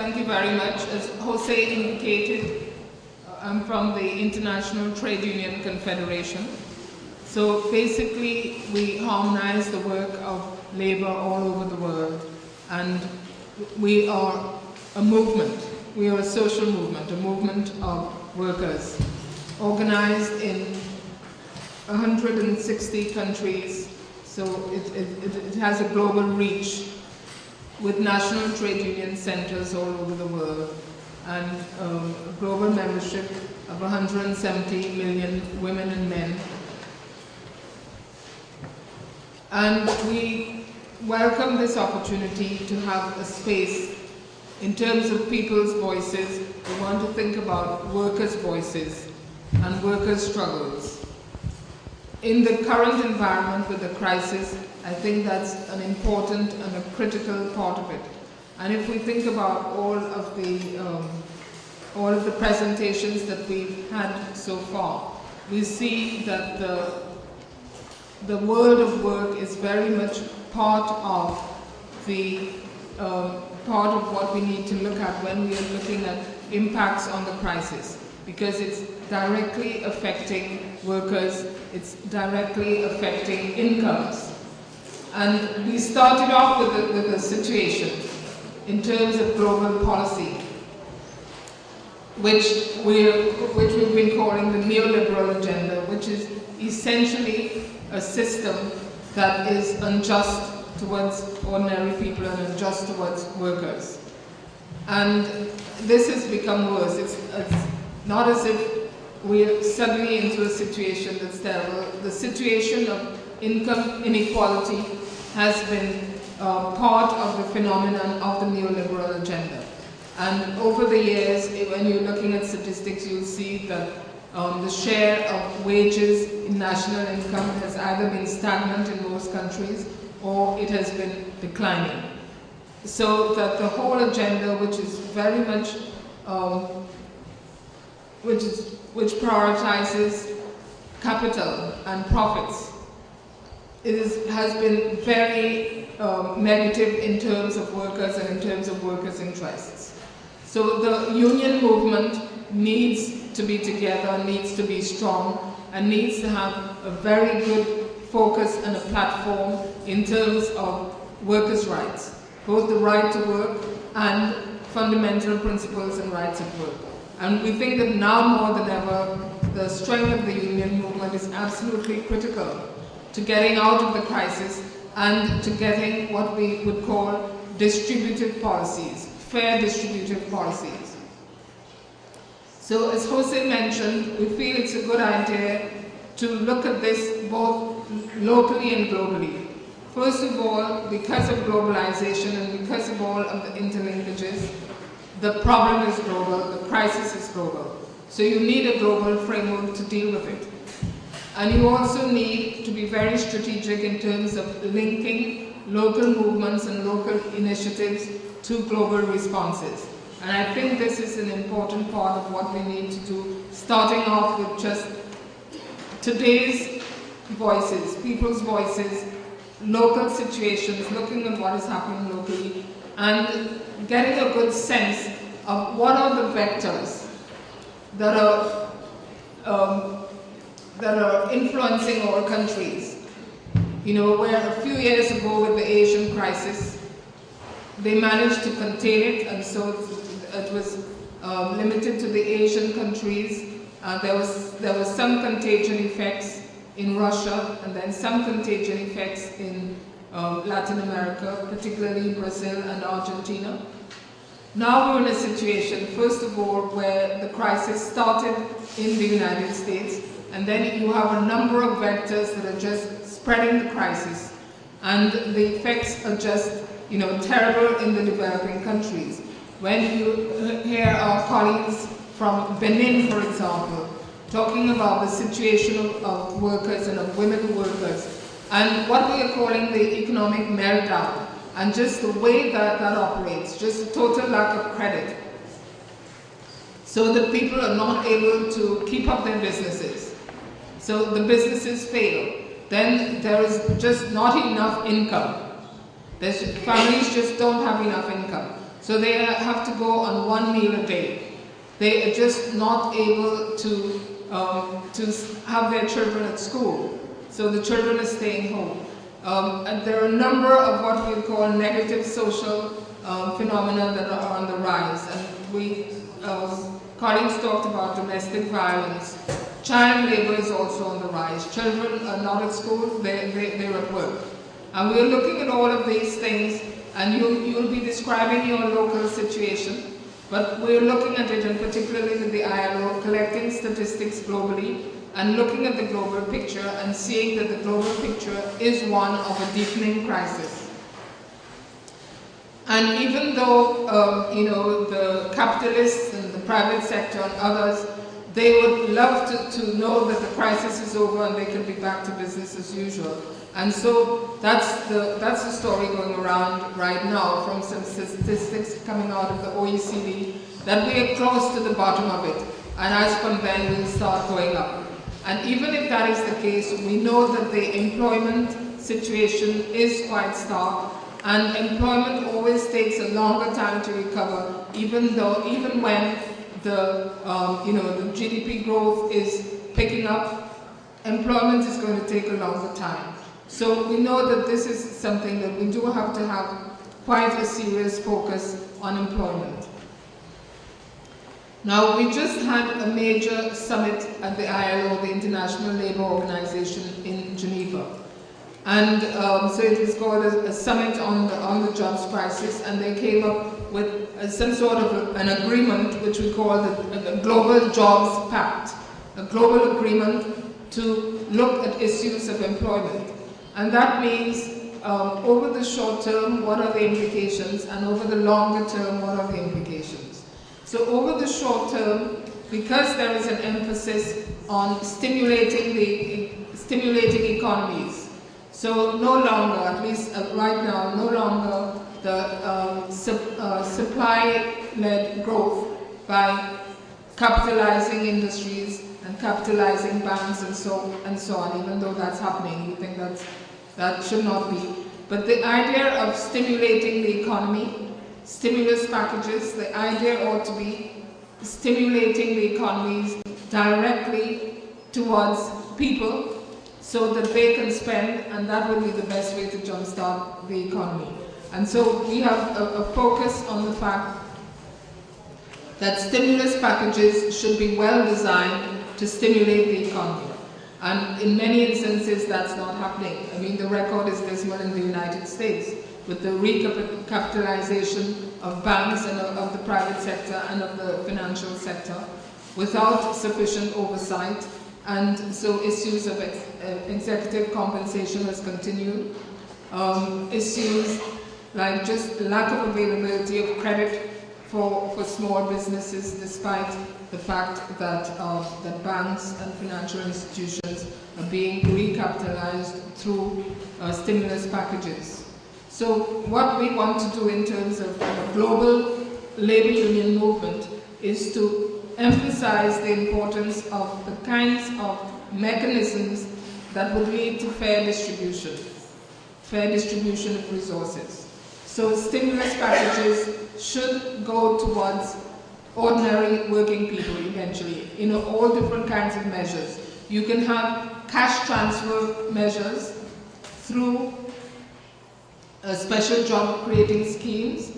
Thank you very much. As Jose indicated, I'm from the International Trade Union Confederation. So basically, we harmonize the work of labor all over the world, and we are a movement. We are a social movement, a movement of workers, organized in 160 countries, so it has a global reach, with national trade union centers all over the world, and a global membership of 170 million women and men. And we welcome this opportunity to have a space in terms of people's voices. We want to think about workers' voices and workers' struggles. In the current environment with the crisis, I think that's an important and a critical part of it. And if we think about all of the presentations that we've had so far, we see that the world of work is very much part of what we need to look at when we are looking at impacts on the crisis, because it's directly affecting workers, it's directly affecting incomes. And we started off with a situation in terms of global policy, which we've been calling the neoliberal agenda, which is essentially a system that is unjust towards ordinary people and unjust towards workers. And this has become worse. It's not as if we're suddenly into a situation that's terrible. The situation of income inequality has been part of the phenomenon of the neoliberal agenda. And over the years, when you're looking at statistics, you'll see that the share of wages in national income has either been stagnant in most countries or it has been declining. So that the whole agenda, which is very much, which prioritizes capital and profits, has been very negative in terms of workers and in terms of workers' interests. So the union movement needs to be together, needs to be strong, and needs to have a very good focus and a platform in terms of workers' rights, both the right to work and fundamental principles and rights at work. And we think that now more than ever, the strength of the union movement is absolutely critical to getting out of the crisis and to getting what we would call distributive policies, fair distributive policies. So as Jose mentioned, we feel it's a good idea to look at this both locally and globally. First of all, because of globalization and because of all of the interlinkages, the problem is global, the crisis is global. So you need a global framework to deal with it. And you also need to be very strategic in terms of linking local movements and local initiatives to global responses. And I think this is an important part of what we need to do, starting off with just today's voices, people's voices, local situations, looking at what is happening locally, and getting a good sense of what are the vectors that are influencing our countries. You know, where a few years ago with the Asian crisis, they managed to contain it, and so it was limited to the Asian countries. There was some contagion effects in Russia, and then some contagion effects in Latin America, particularly Brazil and Argentina. Now we're in a situation, first of all, where the crisis started in the United States, and then you have a number of vectors that are just spreading the crisis, and the effects are just, you know, terrible in the developing countries. When you hear our colleagues from Benin, for example, talking about the situation of workers and of women workers, and what we are calling the economic meltdown, and just the way that operates, just a total lack of credit, so that people are not able to keep up their businesses. So the businesses fail. Then there is just not enough income. Families just don't have enough income. So So they have to go on 1 meal a day. They are just not able to have their children at school. So the children are staying home. And there are a number of what we call negative social phenomena that are on the rise. And colleagues talked about domestic violence. Child labor is also on the rise. Children are not at school, they're at work. And we're looking at all of these things, and you'll be describing your local situation, but we're looking at it, and particularly with the ILO, collecting statistics globally, and looking at the global picture and seeing that the global picture is one of a deepening crisis. And even though, the capitalists and the private sector and others, they would love to know that the crisis is over and they can be back to business as usual. And so that's the story going around right now from some statistics coming out of the OECD, that we are close to the bottom of it. And as from then, we'll start going up. And even if that is the case, we know that the employment situation is quite stark, and employment always takes a longer time to recover, even when the the GDP growth is picking up, employment is going to take a longer time. So we know that this is something that we do have to have quite a serious focus on employment. Now, we just had a major summit at the ILO, the International Labour Organization, in Geneva. And so it was called a summit on the jobs crisis, and they came up with some sort of an agreement which we call the Global Jobs Pact, a global agreement to look at issues of employment. And that means over the short term, what are the implications, and over the longer term, what are the implications. So over the short term, because there is an emphasis on stimulating economies, so no longer, at least right now, no longer the supply-led growth by capitalizing industries and capitalizing banks and so on, even though that's happening. We think that should not be. But the idea of stimulating the economy, stimulus packages, the idea ought to be stimulating the economies directly towards people so that they can spend, and that will be the best way to jumpstart the economy. And so we have a focus on the fact that stimulus packages should be well designed to stimulate the economy. And in many instances, that's not happening. I mean, the record is dismal in the United States with the recapitalization of banks and of the private sector and of the financial sector without sufficient oversight. And so issues of executive compensation has continued. Issues like just the lack of availability of credit for small businesses, despite the fact that that banks and financial institutions are being recapitalized through stimulus packages. So what we want to do in terms of a global labor union movement is to emphasize the importance of the kinds of mechanisms that would lead to fair distribution of resources. So stimulus packages should go towards ordinary working people eventually, all different kinds of measures. You can have cash transfer measures through special job creating schemes.